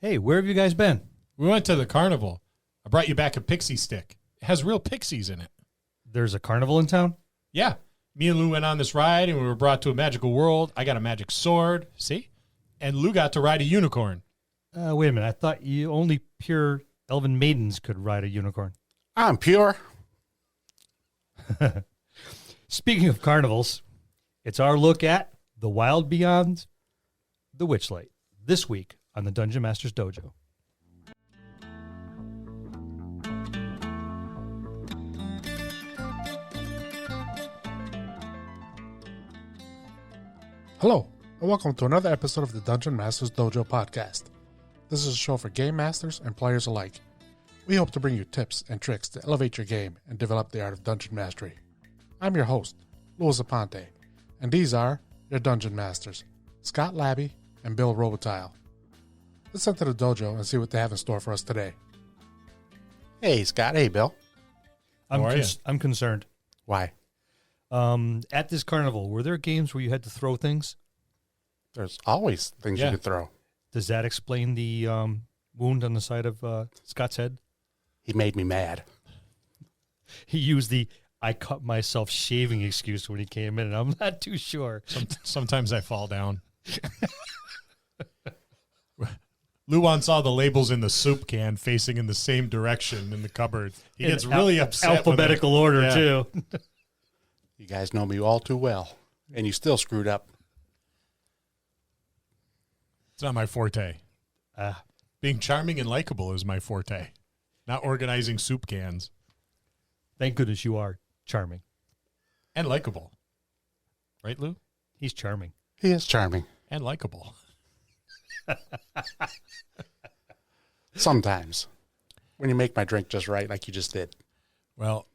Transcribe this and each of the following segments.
Hey, where have you guys been? We went to the carnival. I brought you back a pixie stick. It has real pixies in it. There's a carnival in town? Yeah. Me and Lou went on this ride, and we were brought to a magical world. I got a magic sword. See? And Lou got to ride a unicorn. Wait a minute. I thought you only pure elven maidens could ride a unicorn. I'm pure. Speaking of carnivals, it's our look at the Wild Beyond the Witchlight this week on the Dungeon Master's Dojo. Hello, and welcome to another episode of the Dungeon Master's Dojo podcast. This is a show for game masters and players alike. We hope to bring you tips and tricks to elevate your game and develop the art of dungeon mastery. I'm your host, Louis Aponte, and these are your dungeon masters, Scott Labby and Bill Robitaille. Let's enter the dojo and see what they have in store for us today. Hey, Scott. Hey, Bill. I'm concerned. Why? At this carnival, were there games where you had to throw things? There's always things you can throw. Does that explain the wound on the side of Scott's head? He made me mad. He used the I cut myself shaving excuse when he came in, and I'm not too sure. Sometimes I fall down. Lou once saw the labels in the soup can facing in the same direction in the cupboard. He gets really upset. Alphabetical order, too. You guys know me all too well, and you still screwed up. It's not my forte. Being charming and likable is my forte, not organizing soup cans. Thank goodness you are charming. And likable. Right, Lou? He's charming. He is charming. And likable. Sometimes. When you make my drink just right, like you just did. Well,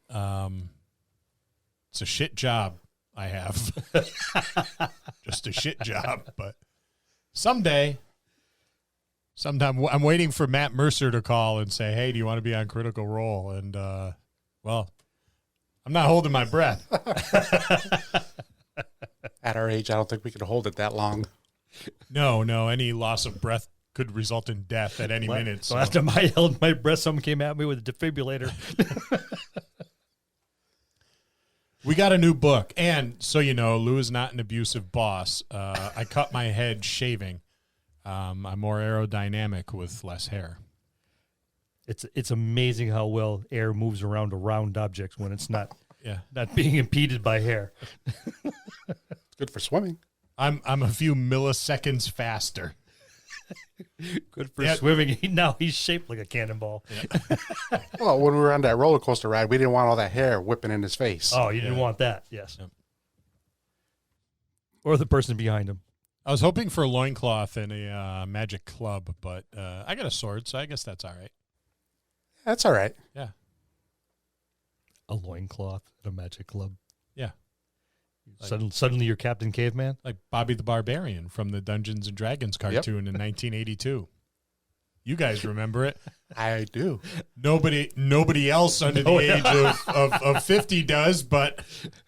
it's a shit job I have. Just a shit job. But sometime I'm waiting for Matt Mercer to call and say, hey, do you want to be on Critical Role? And, well, I'm not holding my breath. At our age, I don't think we could hold it that long. No. Any loss of breath could result in death at any minute. So after I held my breath, someone came at me with a defibrillator. We got a new book. And so you know, Lou is not an abusive boss. I cut my head shaving. I'm more aerodynamic with less hair. It's amazing how well air moves around a round object when it's not being impeded by hair. It's good for swimming. I'm a few milliseconds faster. Good for swimming. Now he's shaped like a cannonball. Yeah. Well, when we were on that roller coaster ride, we didn't want all that hair whipping in his face. Oh, you didn't want that. Yes. Yep. Or the person behind him. I was hoping for a loincloth and a magic club, but I got a sword, so I guess that's all right. That's all right. Yeah. A loincloth and a magic club. Yeah. Suddenly you're Captain Caveman? Like Bobby the Barbarian from the Dungeons & Dragons cartoon in 1982. You guys remember it? I do. Nobody else under the age of 50 does, but...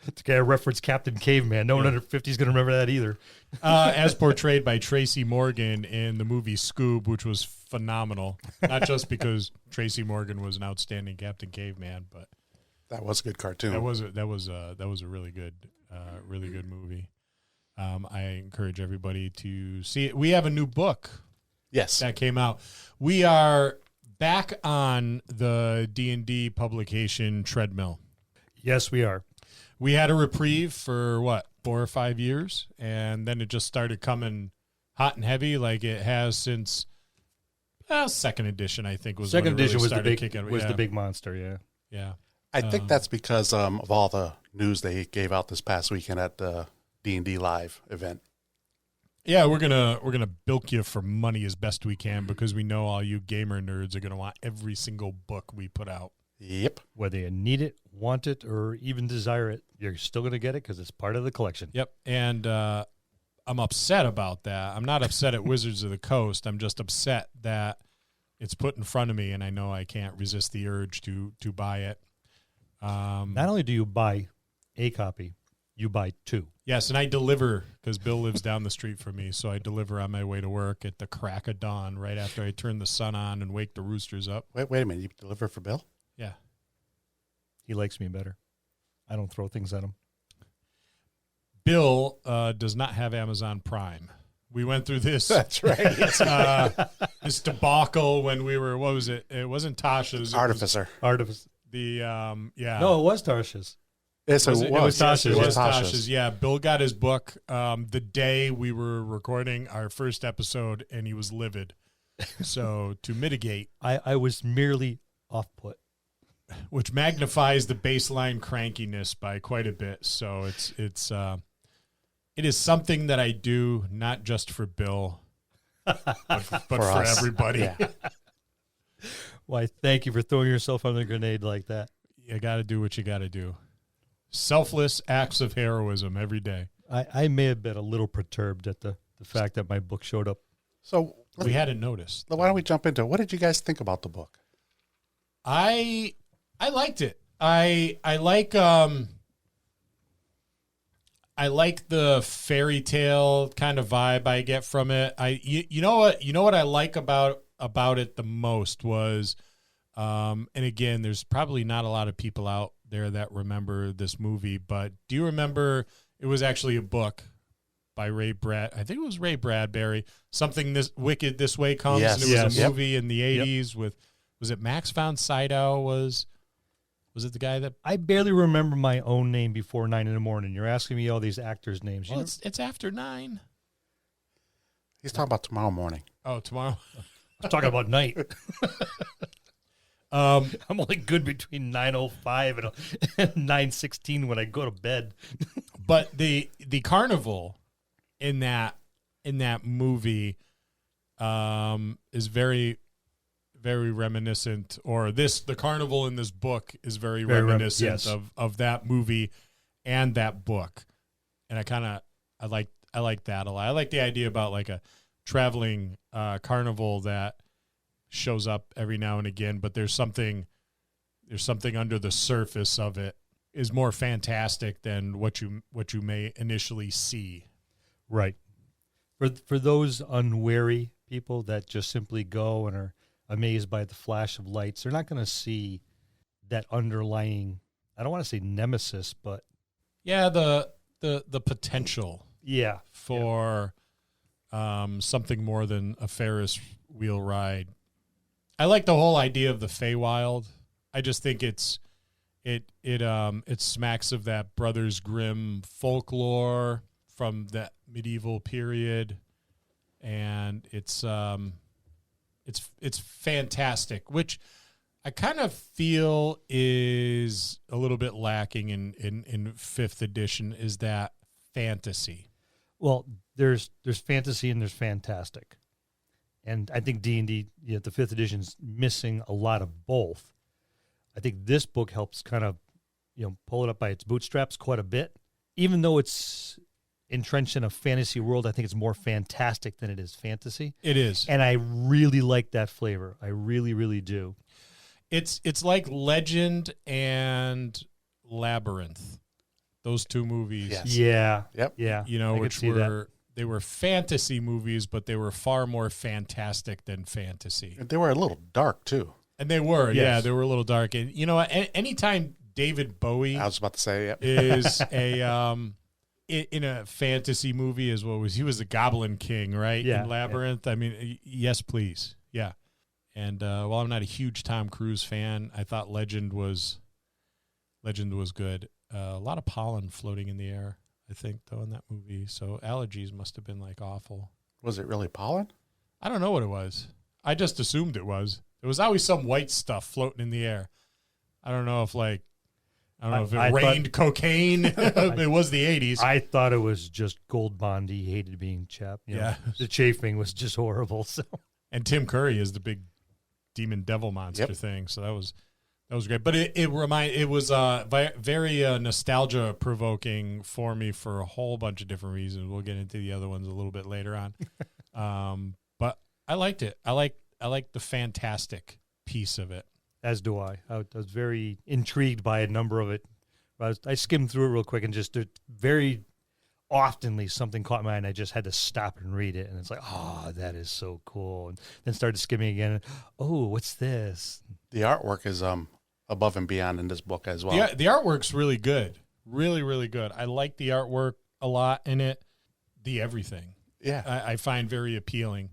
It's got to reference Captain Caveman. No one under 50 is going to remember that either. As portrayed by Tracy Morgan in the movie Scoob, which was phenomenal. Not just because Tracy Morgan was an outstanding Captain Caveman, but... That was a good cartoon. That was a really good movie. I encourage everybody to see it. We have a new book. Yes, that came out. We are back on the D&D publication treadmill. Yes, we are. We had a reprieve for 4 or 5 years, and then it just started coming hot and heavy, like it has since second edition. I think was second when it edition really was the big monster. Yeah. I think that's because of all the news they gave out this past weekend at the D&D Live event. Yeah, we're gonna bilk you for money as best we can because we know all you gamer nerds are gonna want every single book we put out. Yep. Whether you need it, want it, or even desire it, you're still gonna get it because it's part of the collection. Yep. And I'm upset about that. I'm not upset at Wizards of the Coast. I'm just upset that it's put in front of me, and I know I can't resist the urge to buy it. Not only do you buy a copy, you buy 2. Yes, and I deliver because Bill lives down the street from me, so I deliver on my way to work at the crack of dawn, right after I turn the sun on and wake the roosters up. Wait a minute. You deliver for Bill? Yeah. He likes me better. I don't throw things at him. Bill does not have Amazon Prime. We went through this. That's right. This debacle when we were, what was it? It wasn't Tasha's. Artificer. Artifice. Yeah. No, it was Tasha's. Yes, it was. It was Tasha's. It was Tasha's. Tasha's. Yeah, Bill got his book the day we were recording our first episode, and he was livid. So to mitigate, I was merely off-put. which magnifies the baseline crankiness by quite a bit. So it is something that I do not just for Bill, but for us. everybody. Yeah. Why, thank you for throwing yourself on the grenade like that. You got to do what you got to do. Selfless acts of heroism every day. I may have been a little perturbed at the fact that my book showed up. So We hadn't noticed. why don't we jump into it? What did you guys think about the book? I liked it. I like the fairy tale kind of vibe I get from it. You know what I like about it the most was, and again, there's probably not a lot of people out there that remember this movie, but do you remember it was actually a book by I think it was Ray Bradbury, Something This Wicked This Way Comes, Yes. and it was Yes. a movie in the 80s with, was it Max von Sydow was it the guy that, I barely remember my own name before 9 in the morning. You're asking me all these actors' names. well, it's after 9. He's talking about tomorrow morning. Oh, tomorrow. I'm talking about night. I'm only good between 9:05 and 9:16 when I go to bed. But the carnival in that movie is very, very reminiscent, or the carnival in this book is very reminiscent yes. of that movie and that book. And I like that a lot. I like the idea about like a traveling carnival that shows up every now and again, but there's something under the surface of it is more fantastic than what you may initially see. Right. For those unwary people that just simply go and are amazed by the flash of lights, they're not going to see that underlying, I don't want to say nemesis, but Yeah, the potential yeah, for something more than a Ferris wheel ride. I like the whole idea of the Feywild. I just think it smacks of that Brothers Grimm folklore from that medieval period, and it's fantastic, which I kind of feel is a little bit lacking in 5th edition, is that fantasy. Well, there's fantasy and there's fantastic. And I think D&D, the 5th edition's missing a lot of both. I think this book helps kind of, pull it up by its bootstraps quite a bit. Even though it's entrenched in a fantasy world, I think it's more fantastic than it is fantasy. It is. And I really like that flavor. I really, really do. It's like Legend and Labyrinth. Those two movies. Yes. Yeah. Yep. Yeah. You know, I could which see that. they were fantasy movies, but they were far more fantastic than fantasy. And they were a little dark too. And they were, Yes. yeah, they were a little dark. And you know, anytime David Bowie I was about to say, yep. is in a fantasy movie, he was the Goblin King, right? Yeah, In Labyrinth. Yeah. I mean, yes, please, yeah. And while I'm not a huge Tom Cruise fan, I thought Legend was good. A lot of pollen floating in the air, I think, though, in that movie. So allergies must have been like awful. Was it really pollen? I don't know what it was. I just assumed it was. There was always some white stuff floating in the air. I don't know if it rained cocaine. It was the 80s. I thought it was just Gold Bond. He hated being chapped. Yeah. The chafing was just horrible. So And Tim Curry is the big demon devil monster thing. So that was great. But it was very nostalgia provoking for me for a whole bunch of different reasons. We'll get into the other ones a little bit later on. But I liked it. I like the fantastic piece of it. as do I. I was very intrigued by a number of it I skimmed through it real quick and just very oftenly something caught my eye and I just had to stop and read it. And it's like, oh, that is so cool. And then started skimming again. And, oh, what's this? The artwork is above and beyond in this book as well. Yeah, the artwork's really good. Really, really good. I like the artwork a lot in it. The everything. Yeah. I find very appealing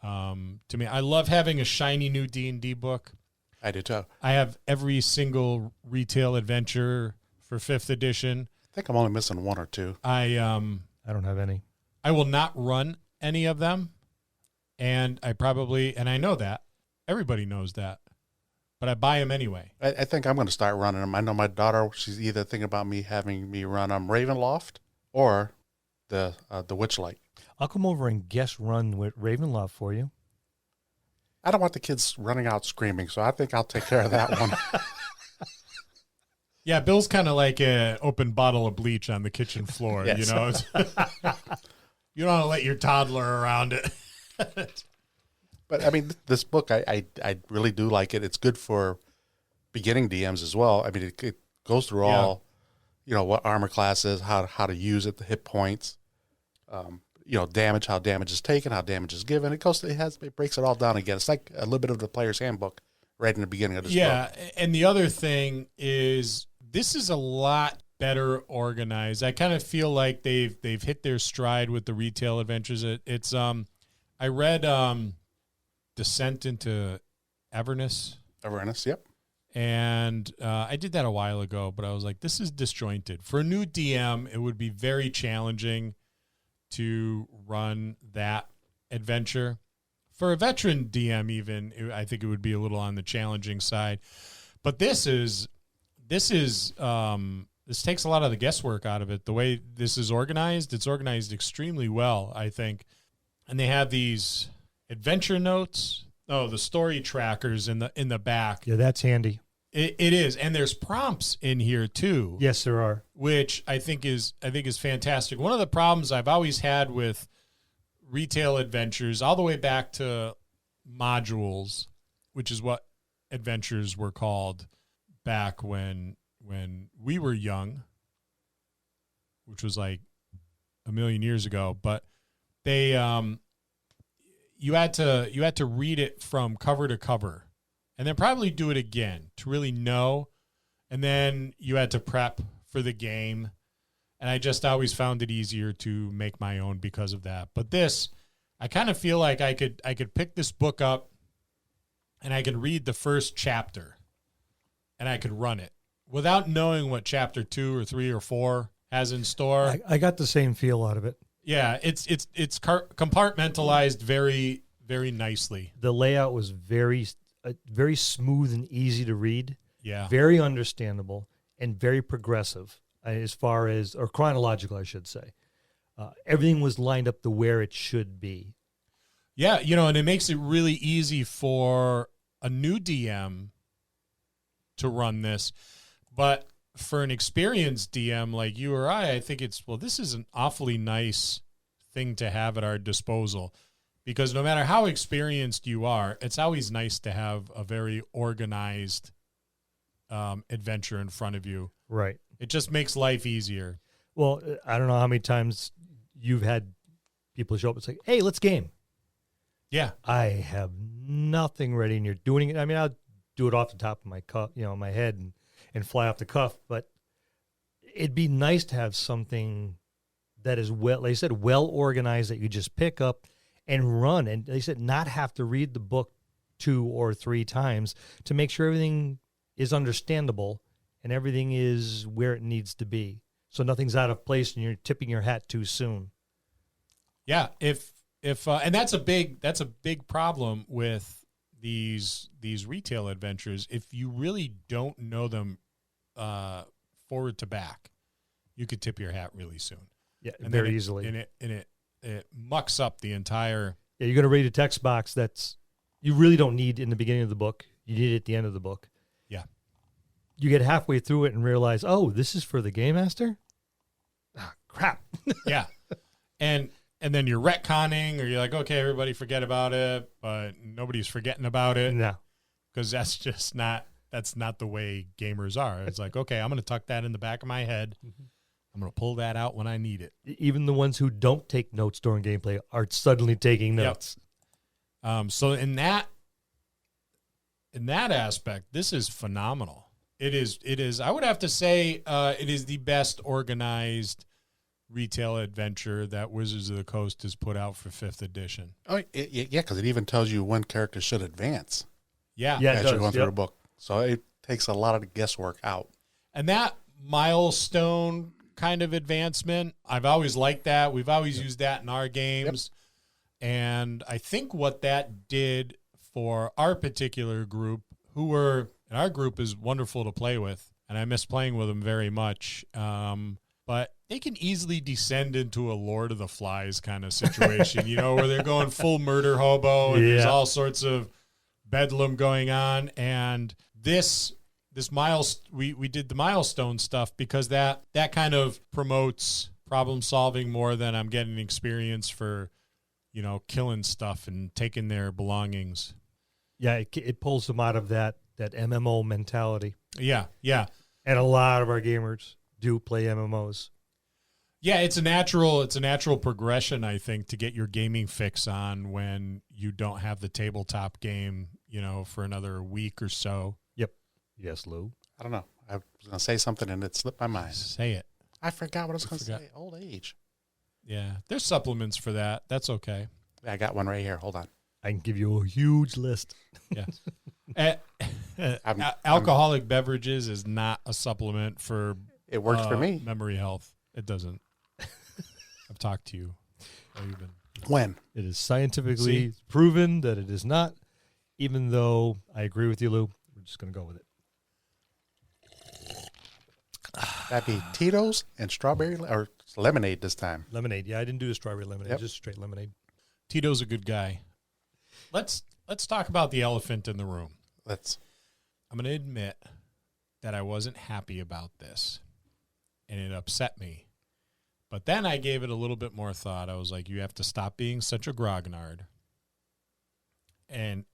to me. I love having a shiny new D&D book. I do too. I have every single retail adventure for 5th edition. I think I'm only missing one or two. I don't have any. I will not run any of them, and I know that. Everybody knows that. But I buy them anyway. I think I'm going to start running them. I know my daughter, she's either thinking about having me run Ravenloft or the Witchlight. I'll come over and guest run with Ravenloft for you. I don't want the kids running out screaming, so I think I'll take care of that one. Yeah, Bill's kind of like an open bottle of bleach on the kitchen floor. Yes. You know, you don't want to let your toddler around it. But I mean, this book, I really do like it. It's good for beginning DMs as well. I mean, it goes through all, what armor class is, how to use it, the hit points, damage, how damage is taken, how damage is given. It breaks it all down again. It's like a little bit of the player's handbook right in the beginning of this book. Yeah, and the other thing is this is a lot better organized. I kind of feel like they've hit their stride with the retail adventures. It's I read Descent into Avernus. Avernus, yep. And I did that a while ago, but I was like, this is disjointed. For a new DM, it would be very challenging to run that adventure. For a veteran DM, even, I think it would be a little on the challenging side. But this takes a lot of the guesswork out of it. The way this is organized, it's organized extremely well, I think. And they have these adventure notes. Oh, the story trackers in the back. Yeah, that's handy. It is, and there's prompts in here too. Yes, there are. Which I think is fantastic. One of the problems I've always had with retail adventures, all the way back to modules, which is what adventures were called back when we were young, which was like a million years ago. But they you had to read it from cover to cover. And then probably do it again to really know. And then you had to prep for the game. And I just always found it easier to make my own because of that. But this, I kind of feel like I could pick this book up and I could read the first chapter and I could run it without knowing what chapter 2 or 3 or 4 has in store. I got the same feel out of it. Yeah, it's compartmentalized very, very nicely. The layout was very smooth and easy to read. Yeah. Very understandable and very progressive as far as, or chronological, I should say. Everything was lined up to where it should be. Yeah, and it makes it really easy for a new DM to run this. But for an experienced DM like you or I think this is an awfully nice thing to have at our disposal. Because no matter how experienced you are, it's always nice to have a very organized adventure in front of you. Right. It just makes life easier. Well, I don't know how many times you've had people show up and say, hey, let's game. Yeah. I have nothing ready and you're doing it. I mean, I'll do it off the top of my cuff, my head and fly off the cuff. But it'd be nice to have something that is like I said, well organized that you just pick up and run, and they said not have to read the book 2 or 3 times to make sure everything is understandable and everything is where it needs to be. So nothing's out of place and you're tipping your hat too soon. Yeah, if and that's a big problem with these retail adventures. If you really don't know them forward to back, you could tip your hat really soon. Yeah, and very easily. And it mucks up the entire. Yeah, you're going to read a text box that's you really don't need in the beginning of the book. You need it at the end of the book. Yeah. You get halfway through it and realize, oh, this is for the game master? Ah, crap. Yeah. And then you're retconning, or you're like, okay, everybody forget about it, but nobody's forgetting about it. No. Because that's just not that's not the way gamers are. It's like, okay, I'm going to tuck that in the back of my head. I'm going to pull that out when I need it. Even the ones who don't take notes during gameplay are suddenly taking notes. So in that aspect, this is phenomenal. It is. I would have to say it is the best organized retail adventure that Wizards of the Coast has put out for 5th edition. Oh, yeah, because it even tells you when characters should advance. Yeah. As you're going through the book. So it takes a lot of the guesswork out. And that milestone kind of advancement, I've always liked that. We've always used that in our games. And I think what that did for our particular group, and our group is wonderful to play with, and I miss playing with them very much. But they can easily descend into a Lord of the Flies kind of situation, where they're going full murder hobo and there's all sorts of bedlam going on. And this we did the milestone stuff because that kind of promotes problem solving more than I'm getting experience for, killing stuff and taking their belongings. Yeah, it pulls them out of that MMO mentality. Yeah. And a lot of our gamers do play MMOs. Yeah, it's a natural progression, I think, to get your gaming fix on when you don't have the tabletop game, for another week or so. Yep. Yes, Lou. I don't know. I was going to say something and it slipped my mind. Say it. I forgot what I was going to say. Old age. Yeah, there's supplements for that. That's okay. I got one right here. Hold on. I can give you a huge list. Yeah. Alcoholic beverages is not a supplement for it works for me. Memory health. It doesn't. I've talked to you. When? It is scientifically proven that it is not, even though I agree with you, Lou. We're just going to go with it. That'd be Tito's and strawberry or lemonade this time. Lemonade. Yeah, I didn't do the strawberry lemonade, just straight lemonade. Tito's a good guy. Let's talk about the elephant in the room. I'm going to admit that I wasn't happy about this, and it upset me. But then I gave it a little bit more thought. I was like, you have to stop being such a grognard and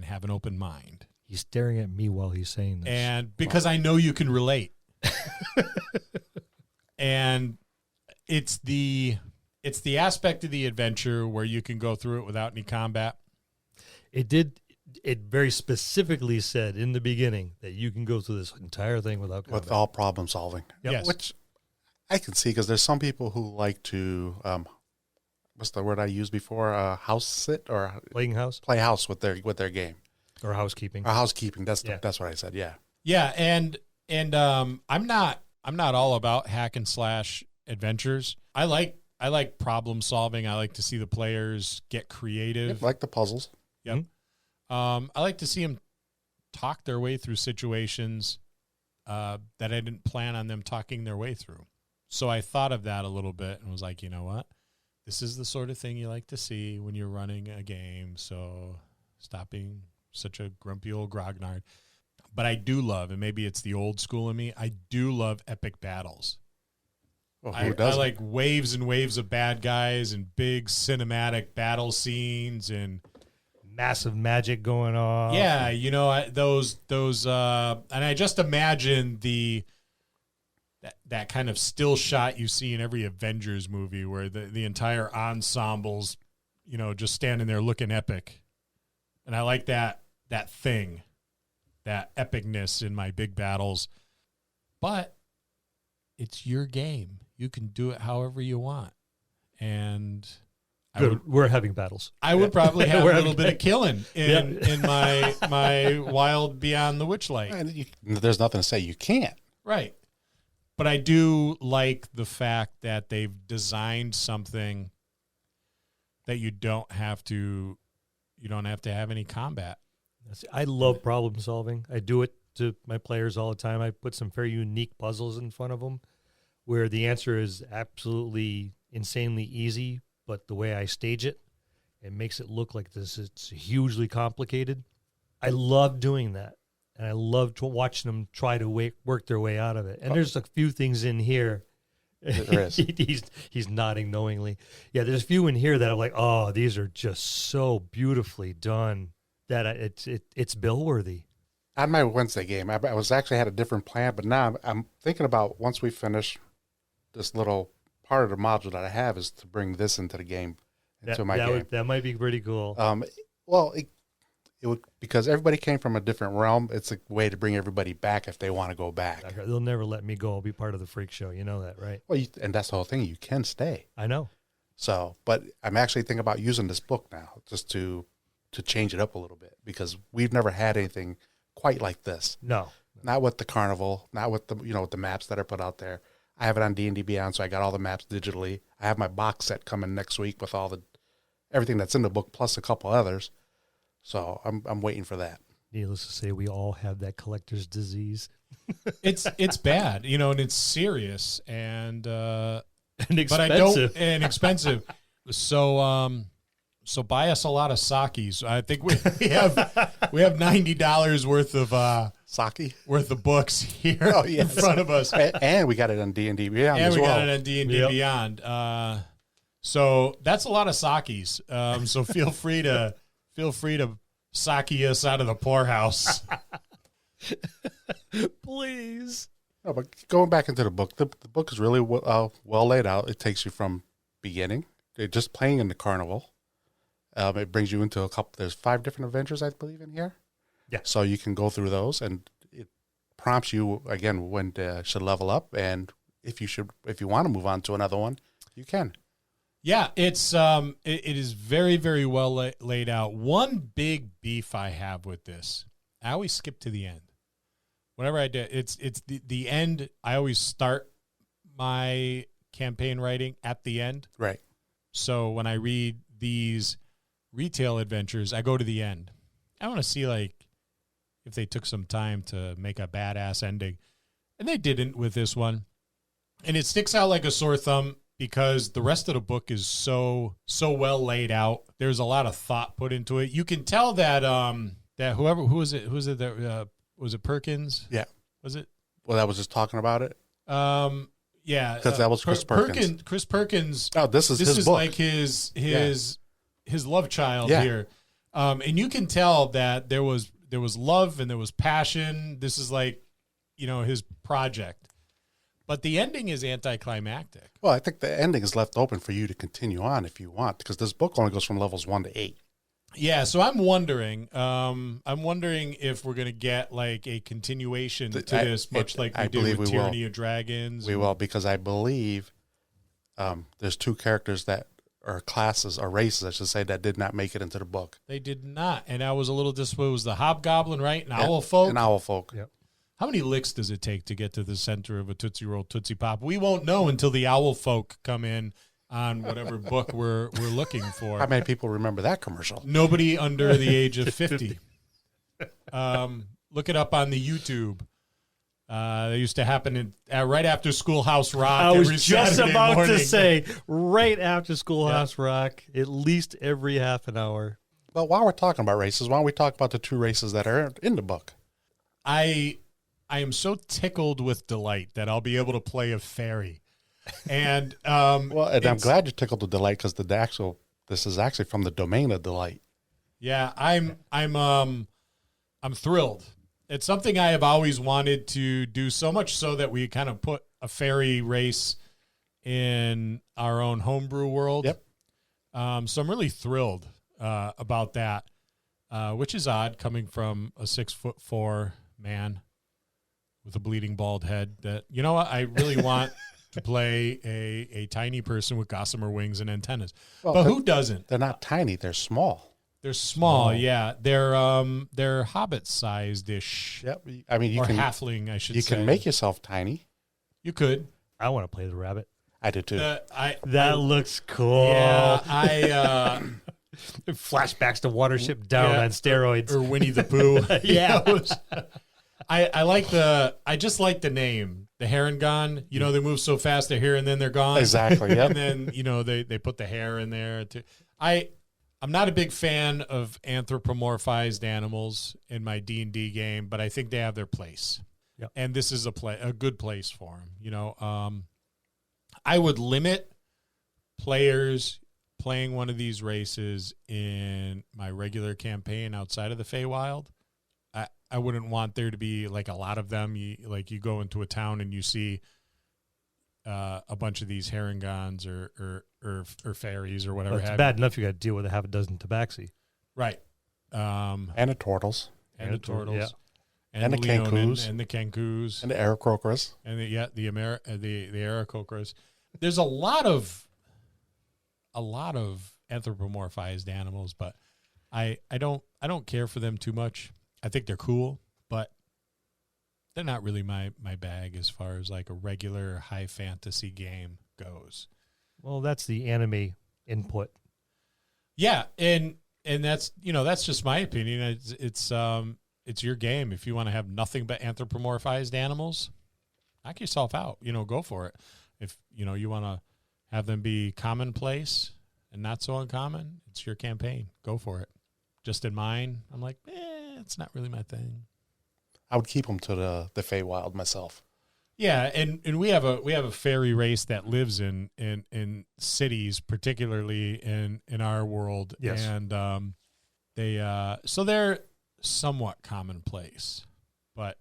have an open mind. He's staring at me while he's saying this. And because I know you can relate. And it's the aspect of the adventure where you can go through it without any combat. It very specifically said in the beginning that you can go through this entire thing without combat. With all problem solving. Yep. Yes. Which I can see because there's some people who like to, what's the word I used before? House sit or Playing house? Play house with their game. Or housekeeping. Or housekeeping. That's what I said. Yeah. Yeah. And I'm not all about hack and slash adventures. I like problem solving. I like to see the players get creative. Yep, like the puzzles. Yep. Mm-hmm. I like to see them talk their way through situations that I didn't plan on them talking their way through. So I thought of that a little bit and was like, you know what? This is the sort of thing you like to see when you're running a game. So stop being such a grumpy old grognard. But I do love, and maybe it's the old school in me, I do love epic battles. Well, I like waves and waves of bad guys and big cinematic battle scenes and massive magic going on. Yeah, those and I just imagine that kind of still shot you see in every Avengers movie where the entire ensembles, just standing there looking epic. And I like that thing, that epicness in my big battles. But it's your game. You can do it however you want. And we're having battles. I would probably have a little bit of killing in my Wild Beyond the Witchlight. And there's nothing to say you can't. Right. But I do like the fact that they've designed something that you don't have to have any combat. I love problem solving. I do it to my players all the time. I put some very unique puzzles in front of them where the answer is absolutely insanely easy, but the way I stage it makes it look like it's hugely complicated. I love doing that. And I love watching them try to work their way out of it. And there's a few things in here. There is. He's nodding knowingly. Yeah, there's a few in here that I'm like, oh, these are just so beautifully done that it's bill worthy. On my Wednesday game, I was actually had a different plan, but now I'm thinking about once we finish this little part of the module that I have is to bring this into the game, into my game. That might be pretty cool. Well, it would, because everybody came from a different realm. It's a way to bring everybody back if they want to go back. They'll never let me go. I'll be part of the freak show. You know that, right? Well, and that's the whole thing. You can stay. I know. So, but I'm actually thinking about using this book now just to change it up a little bit, because we've never had anything quite like this. No. Not with the carnival, not with the, with the maps that are put out there. I have it on D&D Beyond, so I got all the maps digitally. I have my box set coming next week with everything that's in the book plus a couple others. So I'm waiting for that. Needless to say, we all have that collector's disease. It's bad, and it's serious and expensive. But and expensive. So buy us a lot of sakis. I think we have $90 worth of sake worth of books here in front of us, and we got it on D&D Beyond. And as we well. got it on D&D Beyond. So that's a lot of sakis. So feel free to sake us out of the poorhouse. Please. No, but going back into the book is really well laid out. It takes you from beginning, just playing in the carnival. It brings you into there's 5 different adventures, I believe, in here. Yeah. So you can go through those, and it prompts you, again, when to should level up, and if you want to move on to another one, you can. Yeah, it's it is very, very well laid out. One big beef I have with this, I always skip to the end. Whenever I do, it's the end. I always start my campaign writing at the end. Right. So when I read these retail adventures, I go to the end. I want to see if they took some time to make a badass ending, and they didn't with this one. And it sticks out like a sore thumb because the rest of the book is so well laid out. There's a lot of thought put into it. You can tell that who was it that was it Perkins? Yeah. Was it? Well, that was just talking about it. Yeah, because that was Chris Perkins. Chris Perkins. Oh, this is his book. Like his love child here, and you can tell that there was love and there was passion. This is his project, but the ending is anticlimactic. Well, I think the ending is left open for you to continue on if you want, because this book only goes from levels 1 to 8. Yeah, so I'm wondering if we're going to get a continuation to this, much like we did with Tyranny of Dragons. We will, because I believe there's 2 characters or classes or races, I should say, that did not make it into the book. They did not, and I was a little disappointed. It was the Hobgoblin, right? And Owlfolk? And Owlfolk. Yep. How many licks does it take to get to the center of a Tootsie Roll Tootsie Pop? We won't know until the Owlfolk come in on whatever book we're looking for. How many people remember that commercial? Nobody under the age of 50. Look it up on the YouTube. They used to happen right after Schoolhouse Rock. I was just Saturday about morning. to say, right after Schoolhouse Rock, at least every half an hour. But while we're talking about races, why don't we talk about the 2 races that are in the book? I am so tickled with delight that I'll be able to play a fairy. And I'm glad you tickled with delight, because this is actually from the domain of delight. Yeah, I'm thrilled. It's something I have always wanted to do, so much so that we kind of put a fairy race in our own homebrew world. Yep. So I'm really thrilled about that, which is odd coming from a 6'4" man with a bleeding bald head. That, you know what, I really want to play a tiny person with gossamer wings and antennas. Well, but who doesn't? They're not tiny; they're small. They're small, yeah. They're hobbit-sized-ish. Yep. I mean, or halfling, I should say. You can make yourself tiny. You could. I want to play the rabbit. I do too. That looks cool. Yeah, flashbacks to Watership Down on steroids. Or Winnie the Pooh. Yeah. I just like the name, the Harengon. They move so fast they're here and then they're gone. Exactly. Yep. And then they put the hair in there too. I'm not a big fan of anthropomorphized animals in my D&D game, but I think they have their place. Yep. And this is a good place for them. I would limit players playing one of these races in my regular campaign outside of the Feywild. I wouldn't want there to be like a lot of them. You go into a town and you see a bunch of these herringons or fairies or whatever. Well, it's bad enough you got to deal with a half a dozen tabaxi. Right. And the turtles. And the turtles. Yeah. And the kenkus. And the kenkus. And the aarakocras. And the aarakocras. There's a lot of anthropomorphized animals, but I don't care for them too much. I think they're cool, but they're not really my bag as far as like a regular high fantasy game goes. Well, that's the anime input. Yeah, and that's that's just my opinion. It's your game. If you want to have nothing but anthropomorphized animals, knock yourself out. Go for it. If you want to have them be commonplace and not so uncommon, it's your campaign. Go for it. Just in mine, I'm like, it's not really my thing. I would keep them to the Feywild myself. Yeah, and we have a fairy race that lives in cities, particularly in our world. Yes. And they're somewhat commonplace, but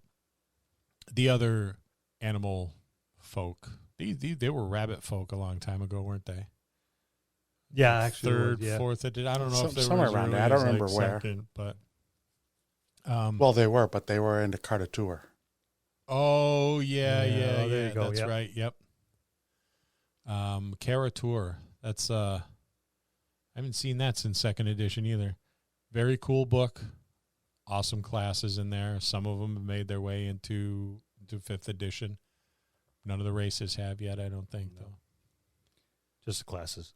the other animal folk, they were rabbit folk a long time ago, weren't they? Yeah, actually, Third, yeah. fourth. I don't know if they somewhere were around as there. I don't early as, remember where. second, but Well, they were, but they were in the Cardatur. oh yeah, there you go, that's yep. right. Yep. Cardatur. That's I haven't seen that since second edition either. Very cool book. Awesome classes in there. Some of them have made their way into fifth edition. None of the races have yet, I don't think, though. Just the classes.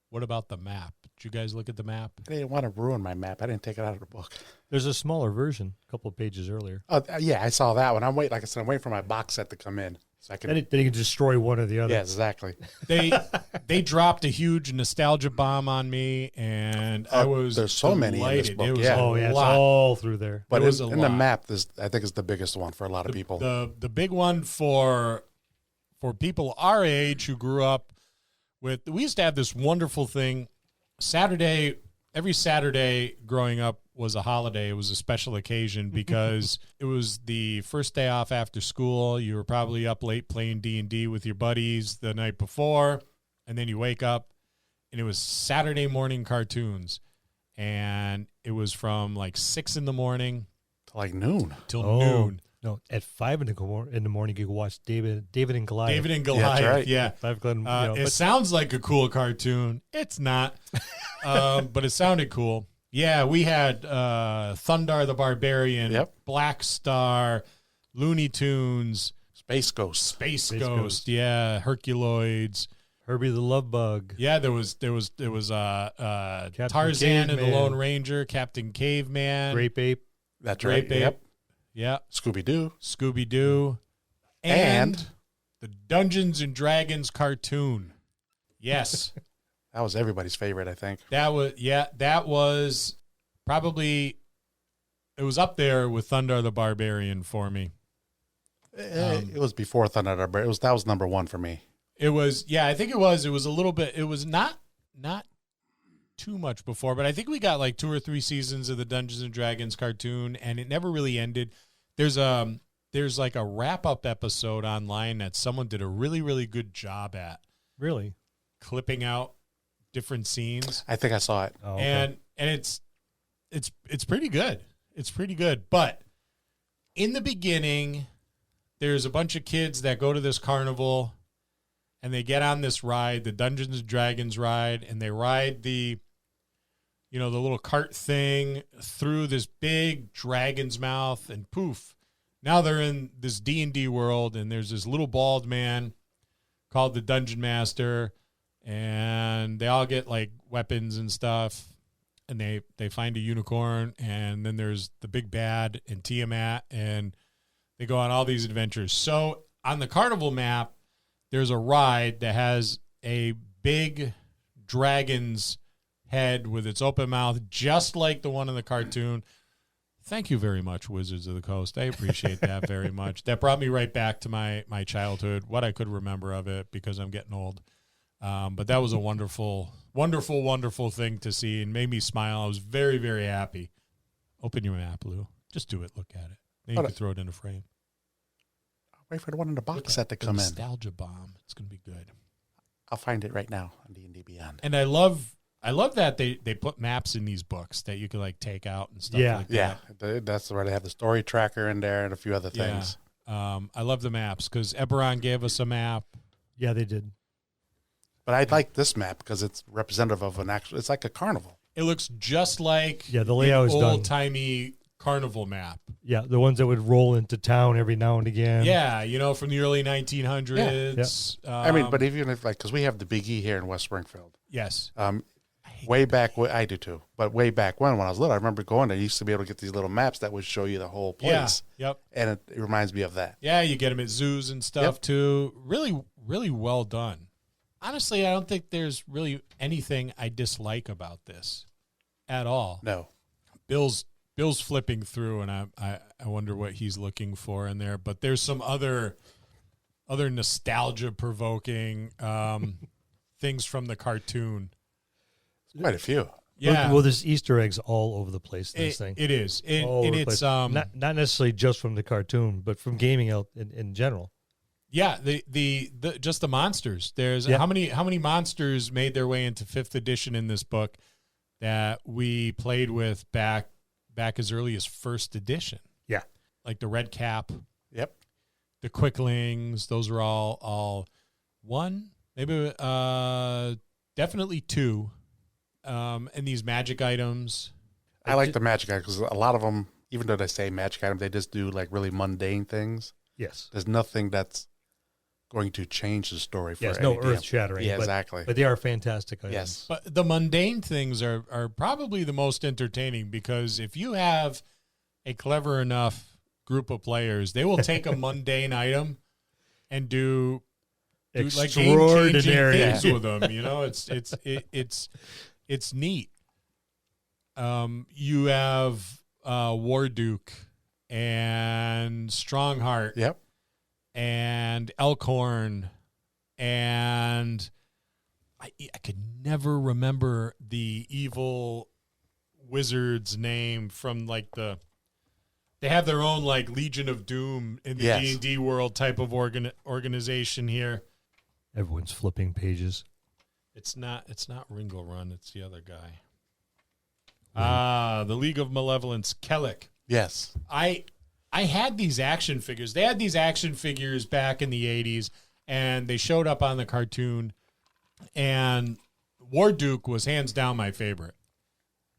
What about the map? Did you guys look at the map? I didn't want to ruin my map. I didn't take it out of the book. There's a smaller version, a couple of pages earlier. Oh, yeah, I saw that one. Like I said, I'm waiting for my box set to come in. So I can, Then you can destroy one or the other. yeah, exactly. They dropped a huge nostalgia bomb on me, and I was there's so many in this delighted. book, It was yeah. a Oh, yeah, it's lot. all through there. But It was a in the lot. map, I think is the biggest one for a lot of people. The big one for people our age who grew up with, we used to have this wonderful thing. Every Saturday growing up was a holiday. It was a special occasion because it was the first day off after school. You were probably up late playing D&D with your buddies the night before, and then you wake up, and it was Saturday morning cartoons, and it was from like 6 in the morning Like noon. till Oh, noon. no, at 5 in the morning, you can watch David and Goliath. David and that's Goliath, right. yeah. 5 o'clock, It but sounds like a cool cartoon. It's not, but it sounded cool. Yeah, we had Thundar the Barbarian, Yep. Black Star, Looney Tunes, Space Ghost. Space Ghost. Ghost, yeah, Herculoids. Herbie the Love Bug. Yeah, there was Tarzan and the Caveman. Lone Ranger, Captain Caveman, Grape Ape. That's Grape right. Ape. Yep. yeah, Scooby Doo. Scooby Doo, and the Dungeons and Dragons cartoon. Yes. That was everybody's favorite, I think. That was probably, it was up there with Thundar the Barbarian for me. It was before Thunder, but that was number one for me. It was, yeah, I think it was a little bit, it was not too much before, but I think we got like 2 or 3 seasons of the Dungeons and Dragons cartoon, and it never really ended. There's like a wrap-up episode online that someone did a really, really good job at Really? clipping out different scenes. I think I saw it. Oh, okay. And it's pretty good. It's pretty good. But in the beginning, there's a bunch of kids that go to this carnival and they get on this ride, the Dungeons and Dragons ride, and they ride the little cart thing through this big dragon's mouth, and poof, now they're in this D&D world, and there's this little bald man called the Dungeon Master, and they all get like weapons and stuff, and they find a unicorn, and then there's the big bad and Tiamat, and they go on all these adventures. So on the carnival map, there's a ride that has a big dragon's head with its open mouth, just like the one in the cartoon. Thank you very much, Wizards of the Coast. I appreciate that very much. That brought me right back to my childhood, what I could remember of it, because I'm getting old. But that was a wonderful, wonderful, wonderful thing to see, and made me smile. I was very, very happy. Open your map, Lou. Just do it. Look at it. Then you But can throw it in a frame. I'll wait for the one in the Look box at set to the come in. Nostalgia bomb. It's going to be good. I'll find it right now on D&D Beyond. And I love that they put maps in these books that you can like take out and stuff Yeah. like Yeah, that. that's where they have the story tracker in there and a few other Yeah. things. I love the maps because Eberron gave us a map. Yeah, they did. But I like this map because it's representative of an actual. It's like a carnival. It looks just like Yeah, the layout is done. old-timey carnival map. Yeah, the ones that would roll into town every now and again. Yeah, from the early 1900s. I mean, but even if because we have the Big E here in West Springfield. Yes. Way back, I do too. But way back when I was little, I remember going there. You used to be able to get these little maps that would show you the whole place. Yeah. Yep. And it reminds me of that. Yeah, you get them at zoos and stuff too. Really, really well done. Honestly, I don't think there's really anything I dislike about this at all. No. Bill's flipping through, and I wonder what he's looking for in there. But there's some other nostalgia provoking things from the cartoon. Quite a few. Yeah. Well, there's Easter eggs all over the place in this thing. It is. All And over the it's place. Not necessarily just from the cartoon, but from gaming out in general. yeah, the just the monsters. There's Yeah. how many monsters made their way into 5th edition in this book that we played with back as early as 1st edition. Yeah. Like the red cap, Yep. the quicklings, those are all one, maybe definitely two. And these magic items. I like the magic items because a lot of them, even though they say magic item, they just do like really mundane things. Yes. There's nothing that's going to change the story for Yes, no any earth shattering. Yeah, but, exactly. But they are fantastic items. Yes. But the mundane things are probably the most entertaining because if you have a clever enough group of players, they will take a mundane item and do like game-changing Extraordinary. things with them. It's neat. You have Warduke and Strongheart. Yep. And Elkhorn, and I could never remember the evil wizard's name from like they have their own like Legion of Doom in the Yes. D&D world type of organization here. Everyone's flipping pages. It's not Ringle Run, it's the other guy. The League of Malevolence, Kellic. Yes. I had these action figures. They had these action figures back in the 80s, and they showed up on the cartoon. And Warduke was hands down my favorite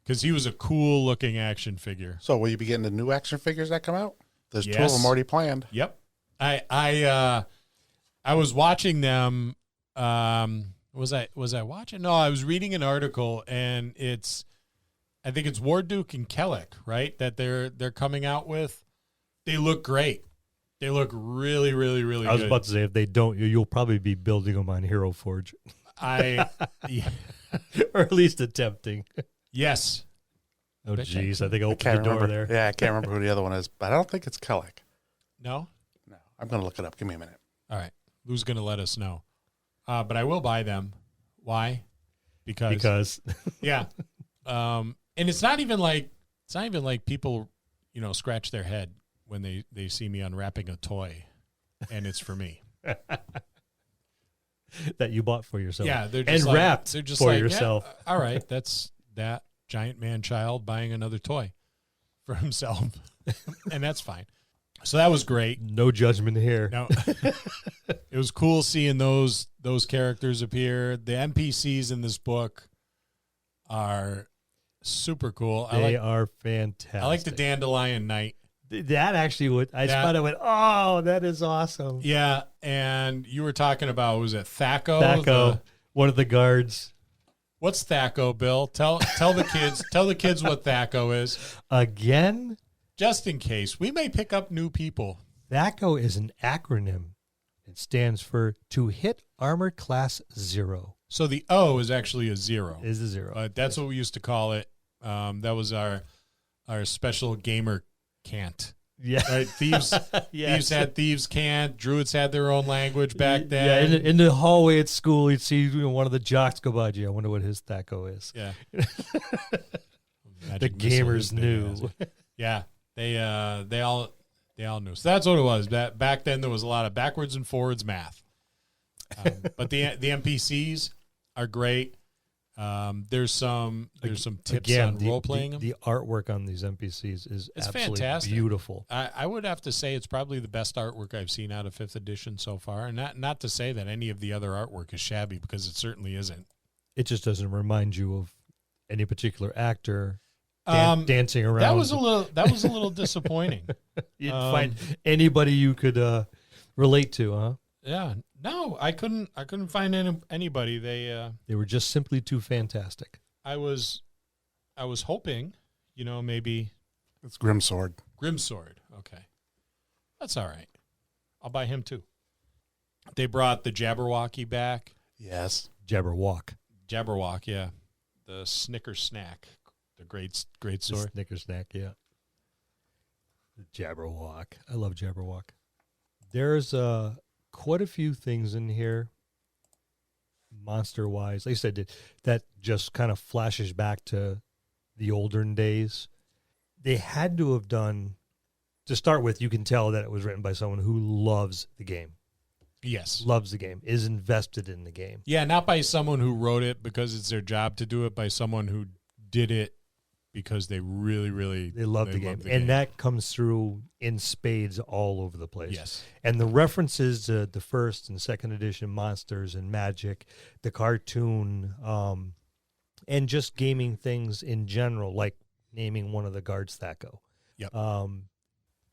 because he was a cool-looking action figure. So will you be getting the new action figures that come out? There's 2 of Yes. them already planned. Yep. I was watching them. Was I watching? No, I was reading an article, and I think it's Warduke and Kellic, right? That they're coming out with. They look great. They look really, really, really good. I was about to say, if they don't, you'll probably be building them on Hero Forge. Yeah. Or at least attempting. Yes. Oh, Bet jeez. you- I think I I opened can't the door remember. there. Yeah, I can't remember who the other one is, but I don't think it's Kellic. No? No, I'm going to look it up. Give me a minute. All right. Lou's going to let us know. But I will buy them. Why? Because. Yeah. And it's not even like people, scratch their head when they see me unwrapping a toy and it's for me. That you bought for yourself. Yeah. They're and just wrapped they're just for like, yourself. Yeah, all right. That's that giant man child buying another toy for himself. And that's fine. So that was great. No judgment here. No, it was cool seeing those characters appear. The NPCs in this book are super cool. They are fantastic. I like the Dandelion Knight. That actually would. I spun it. Went. Oh, that is awesome. Yeah, and you were talking about, was it Thaco? Thaco, one of the guards. What's Thaco, Bill? Tell the kids. Tell the kids what Thaco is. Again, just in case we may pick up new people. Thaco is an acronym. It stands for To Hit Armor Class 0. So the O is actually a 0. Is a 0. That's what we used to call it. That was our special gamer cant. Yeah. Right? Thieves had thieves cant. Druids had their own language back then. Yeah, in the hallway at school, you'd see one of the jocks go by. Gee, I wonder what his Thaco is. Yeah. The gamers knew. Yeah. They all knew. So that's what it was. Back then there was a lot of backwards and forwards math. But the NPCs are great. There's some tips on role playing them. The artwork on these NPCs is It's absolutely fantastic. beautiful. I would have to say it's probably the best artwork I've seen out of 5th edition so far. And not to say that any of the other artwork is shabby, because it certainly isn't. It just doesn't remind you of any particular actor dancing around. That was a little disappointing. You didn't find anybody you could relate to, huh? Yeah. No, I couldn't find anybody. They were just simply too fantastic. I was hoping, maybe It's Grimsword. Grimsword. Okay. That's all right. I'll buy him too. They brought the Jabberwocky back. Yes. Jabberwock. Jabberwock, yeah. The Snicker Snack. The great sword. Snicker snack, yeah. The Jabberwock. I love Jabberwock. There's quite a few things in here, monster-wise. Like I said, that just kind of flashes back to the olden days. They had to have done, to start with, you can tell that it was written by someone who loves the game. Yes. Loves the game, is invested in the game. Yeah, not by someone who wrote it because it's their job to do it, by someone who did it because they really, really They love the game. And that comes through in spades all over the place. Yes. And the references to the 1st and 2nd edition monsters and magic, the cartoon, and just gaming things in general, like naming one of the guards Thaco. Yep.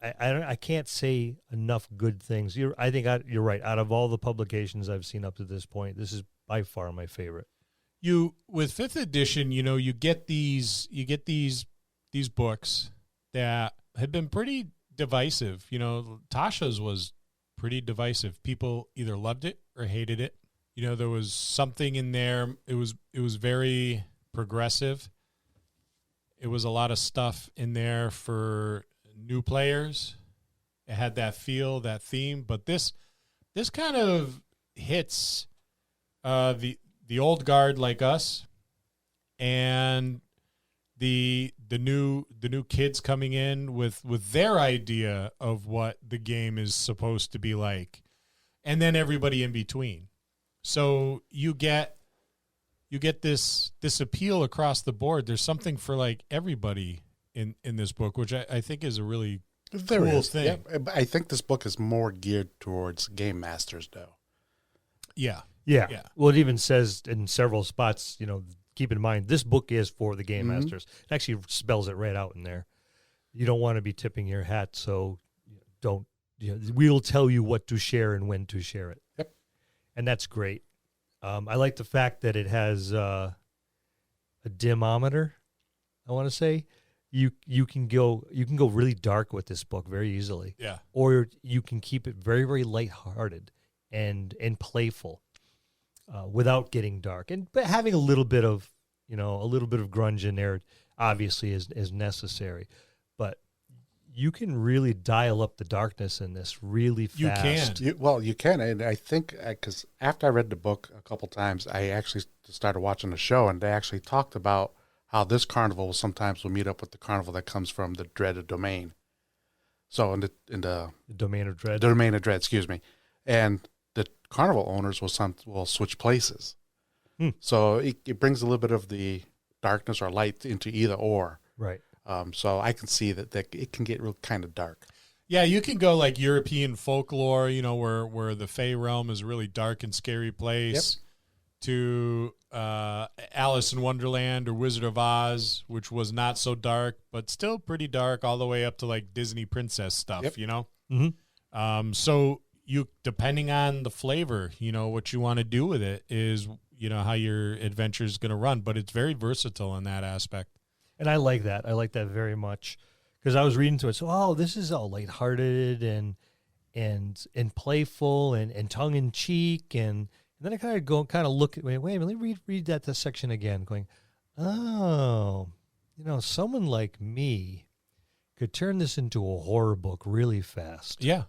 I can't say enough good things. I think you're right. Out of all the publications I've seen up to this point, this is by far my favorite. With 5th edition, you get these books that have been pretty divisive. Tasha's was pretty divisive. People either loved it or hated it. There was something in there. It was very progressive. It was a lot of stuff in there for new players. It had that feel, that theme, but this kind of hits the old guard like us and the new kids coming in with their idea of what the game is supposed to be like, and then everybody in between. So you get this appeal across the board. There's something for like everybody in this book, which I think is a really cool thing. Yeah, I think this book is more geared towards game masters, though. Yeah. Yeah. Well, it even says in several spots, keep in mind, this book is for the game masters. It actually spells it right out in there. You don't want to be tipping your hat, so don't. We'll tell you what to share and when to share it. Yep. And that's great. I like the fact that it has a dimometer. I want to say you can go really dark with this book very easily. Yeah. Or you can keep it very, very lighthearted and playful. Without getting dark, but having a little bit of grunge in there, obviously is necessary. But you can really dial up the darkness in this really fast. You can. You can, and I think because after I read the book a couple times, I actually started watching the show, and they actually talked about how this carnival sometimes will meet up with the carnival that comes from the dreaded domain. So in the Domain of Dread, excuse me, and the carnival owners will switch places. So it brings a little bit of the darkness or light into either or. right? So I can see that it can get real kind of dark. Yeah, you can go like European folklore, where the Fey realm is a really dark and scary place, to Alice in Wonderland or Wizard of Oz, which was not so dark, but still pretty dark, all the way up to like Disney princess stuff, Mm-hmm. So you, depending on the flavor, what you want to do with it is, how your adventure is going to run, but it's very versatile in that aspect. And I like that. I like that very much because I was reading to it. So, this is all lighthearted and playful and tongue in cheek, and then I kind of look at wait, let me read that section again. Going, someone like me could turn this into a horror book really fast. Yeah,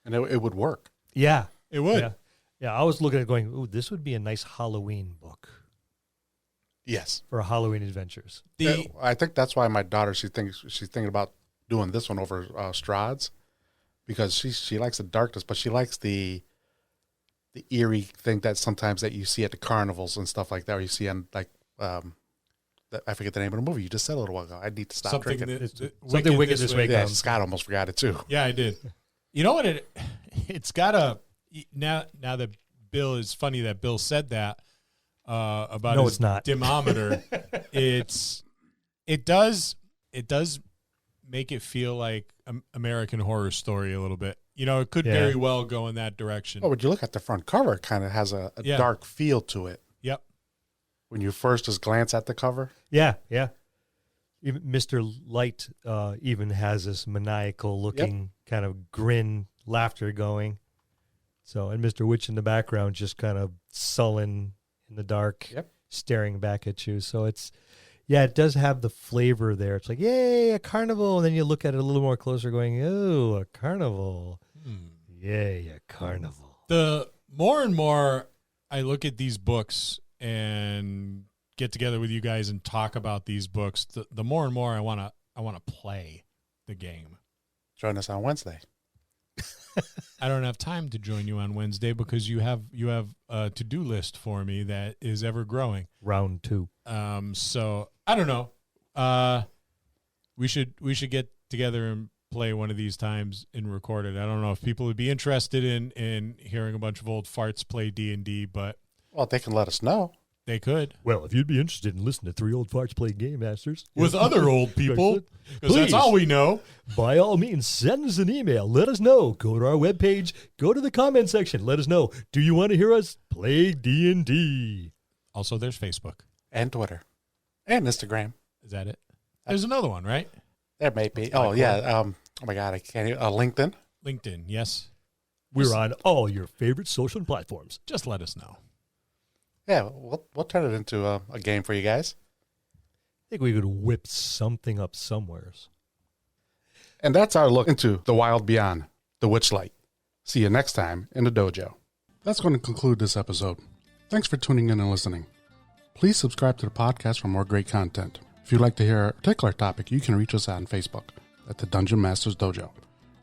And it would work. Yeah, it would. Yeah. I was looking at it going, ooh, this would be a nice Halloween book. Yes. For Halloween adventures. I think that's why my daughter, she's thinking about doing this one over Strahd's because she likes the darkness, but she likes the eerie thing that sometimes that you see at the carnivals and stuff like that, or you see on like I forget the name of the movie you just said a little while ago. I need to stop drinking. Something wicked this way Yeah, comes. Scott almost forgot it too. Yeah, I did. You know what? It's got a now that Bill is funny that Bill said that about No, his it's not. demometer. It does make it feel like American Horror Story a little bit. You know, it could Yeah. very well go in that direction. Oh, would you look at the front cover? It kind of has a Yeah. dark feel to it. Yep. When you first just glance at the cover. Yeah, yeah. Even Mr. Light even has this maniacal looking kind of grin, laughter going. So, and Mr. Witch in the background just kind of sullen in the dark, staring back at you. So it does have the flavor there. It's like, yay, a carnival. And then you look at it a little more closer going, oh, a carnival. Yay, a carnival. The more and more I look at these books and get together with you guys and talk about these books, the more and more I want to play the game. Join us on Wednesday. I don't have time to join you on Wednesday because you have a to-do list for me that is ever growing. Round 2. So I don't know. We should get together and play one of these times and record it. I don't know if people would be interested in hearing a bunch of old farts play D&D, but Well, they can let us know. they could. Well, if you'd be interested in listening to 3 old farts play Game Masters. With other old people, because that's Please. all we know. By all means, send us an email. Let us know. Go to our webpage. Go to the comment section. Let us know. Do you want to hear us play D&D? Also, there's Facebook. And Twitter. And Instagram. Is that it? There's another one, right? There may be. Oh, yeah. Oh, my God. I can't. LinkedIn. LinkedIn, yes. We're on all your favorite social platforms. Just let us know. Yeah, we'll turn it into a game for you guys. I think we could whip something up somewheres. And that's our look into the Wild Beyond the Witchlight. See you next time in the dojo. That's going to conclude this episode. Thanks for tuning in and listening. Please subscribe to the podcast for more great content. If you'd like to hear a particular topic, you can reach us on Facebook at the Dungeon Masters Dojo,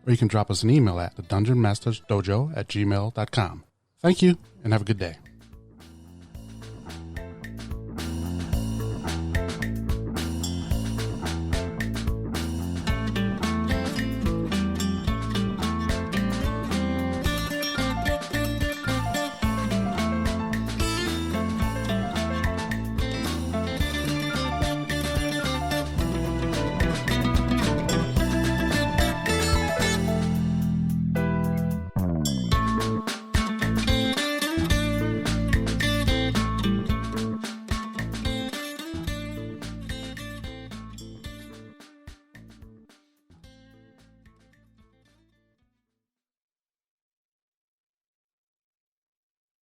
or you can drop us an email at thedungeonmastersdojo@gmail.com. Thank you, and have a good day.